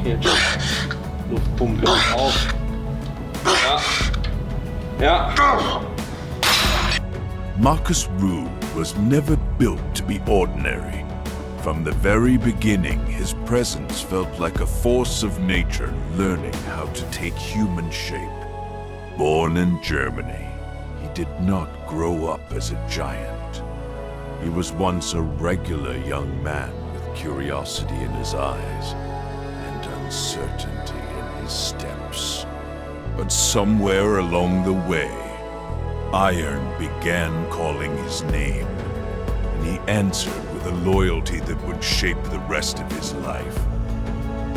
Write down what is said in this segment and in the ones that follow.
Jetzt. Luftpumpe auf. Ja. Ja. Markus Rühl was never built to be ordinary. From the very beginning, his presence felt like a force of nature learning how to take human shape. Born in Germany, he did not grow up as a giant. He was once a regular young man with curiosity in his eyes and uncertainty in his steps. But somewhere along the way, iron began calling his name, and he answered with a loyalty that would shape the rest of his life.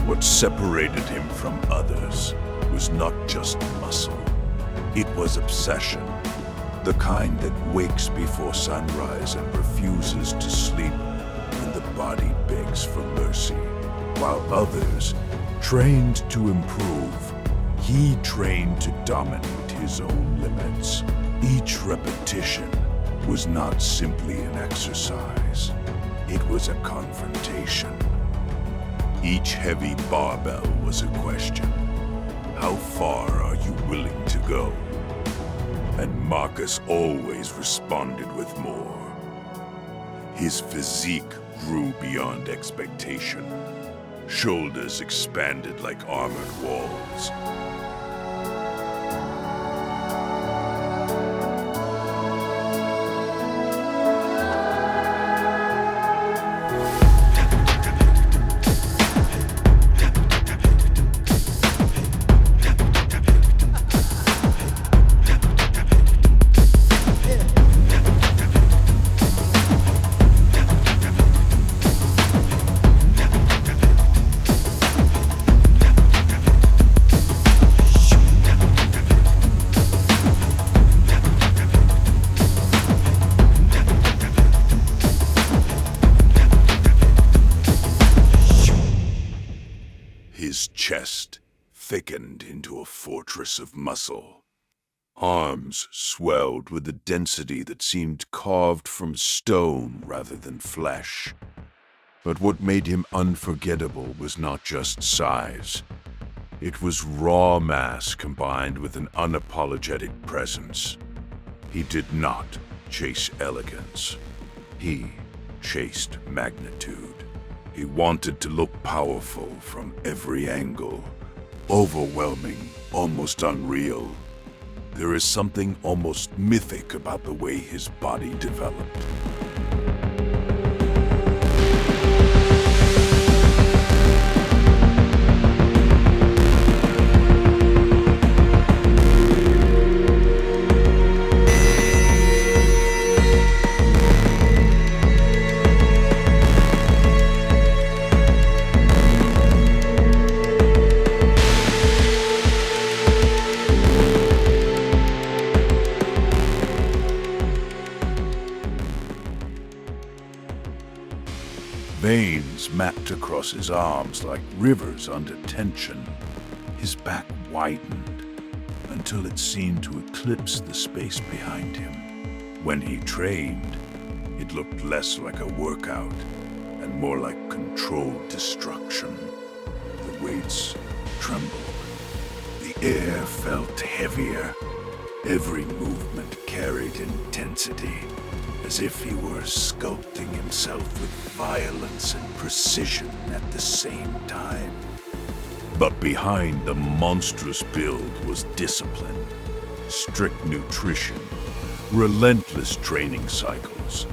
What separated him from others was not just muscle. It was obsession, the kind that wakes before sunrise and refuses to sleep when the body begs for mercy. While others trained to improve, he trained to dominate his own limits. Each repetition was not simply an exercise. It was a confrontation. Each heavy barbell was a question. How far are you willing to go? And Markus always responded with more. His physique grew beyond expectation. Shoulders expanded like armored walls. His chest thickened into a fortress of muscle. Arms swelled with a density that seemed carved from stone rather than flesh. But what made him unforgettable was not just size. It was raw mass combined with an unapologetic presence. He did not chase elegance. He chased magnitude. He wanted to look powerful from every angle, overwhelming, almost unreal. There is something almost mythic about the way his body developed. Veins mapped across his arms like rivers under tension. His back widened until it seemed to eclipse the space behind him. When he trained, it looked less like a workout and more like controlled destruction. The weights trembled. The air felt heavier. Every movement carried intensity, as if he were sculpting himself with violence and precision at the same time. But behind the monstrous build was discipline, strict nutrition, relentless training cycles,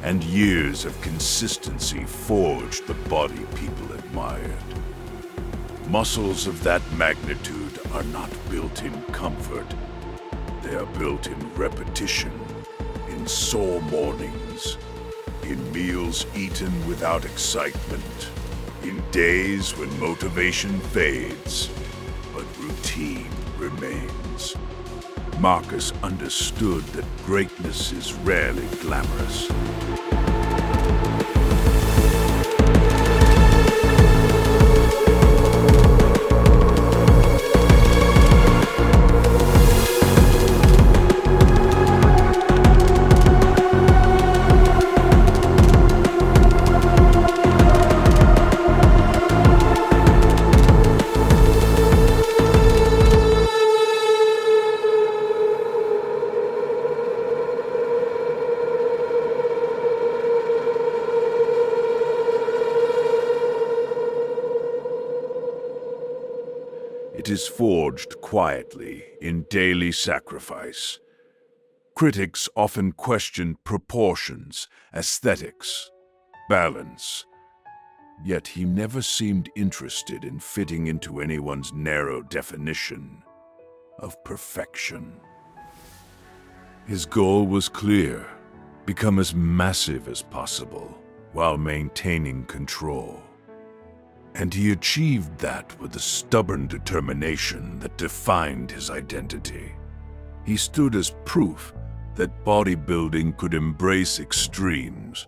and years of consistency forged the body people admired. Muscles of that magnitude are not built in comfort. They are built in repetition, in sore mornings, in meals eaten without excitement, in days when motivation fades, but routine remains. Markus understood that greatness is rarely glamorous. It is forged quietly in daily sacrifice. Critics often question proportions, aesthetics, balance. Yet he never seemed interested in fitting into anyone's narrow definition of perfection. His goal was clear: become as massive as possible while maintaining control. And he achieved that with a stubborn determination that defined his identity. He stood as proof that bodybuilding could embrace extremes,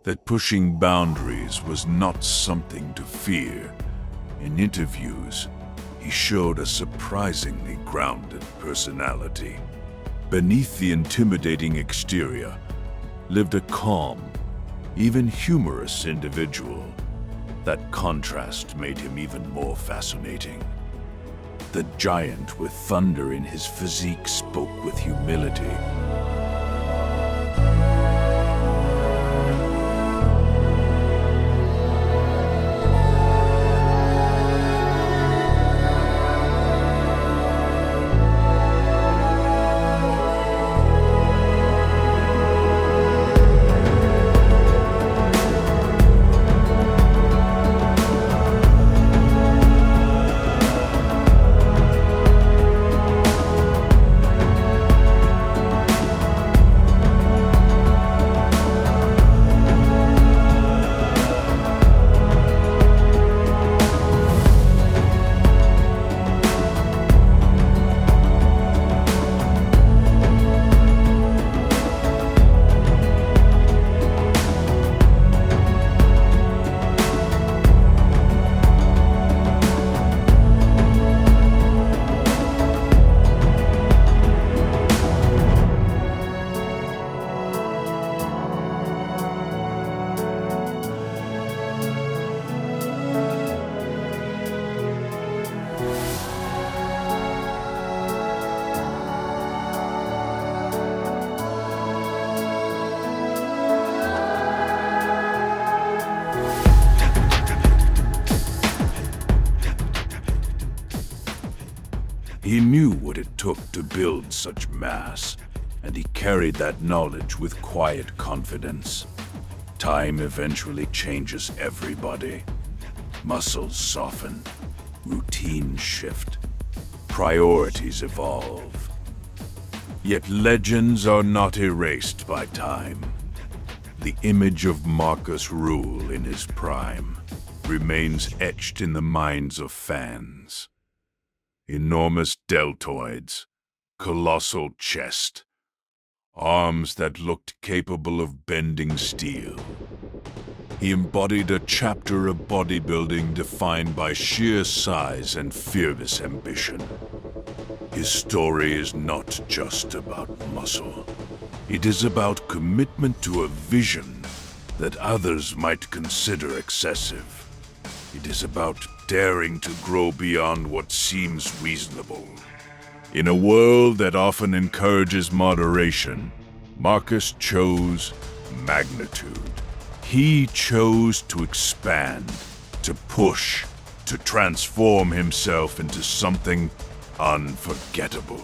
that pushing boundaries was not something to fear. In interviews, he showed a surprisingly grounded personality. Beneath the intimidating exterior lived a calm, even humorous individual. That contrast made him even more fascinating. The giant with thunder in his physique spoke with humility. He knew what it took to build such mass, and he carried that knowledge with quiet confidence. Time eventually changes everybody. Muscles soften, routines shift, priorities evolve. Yet legends are not erased by time. The image of Markus Rühl in his prime remains etched in the minds of fans. Enormous deltoids, colossal chest, arms that looked capable of bending steel. He embodied a chapter of bodybuilding defined by sheer size and fearless ambition. His story is not just about muscle. It is about commitment to a vision that others might consider excessive. It is about daring to grow beyond what seems reasonable. In a world that often encourages moderation, Markus chose magnitude. He chose to expand, to push, to transform himself into something unforgettable.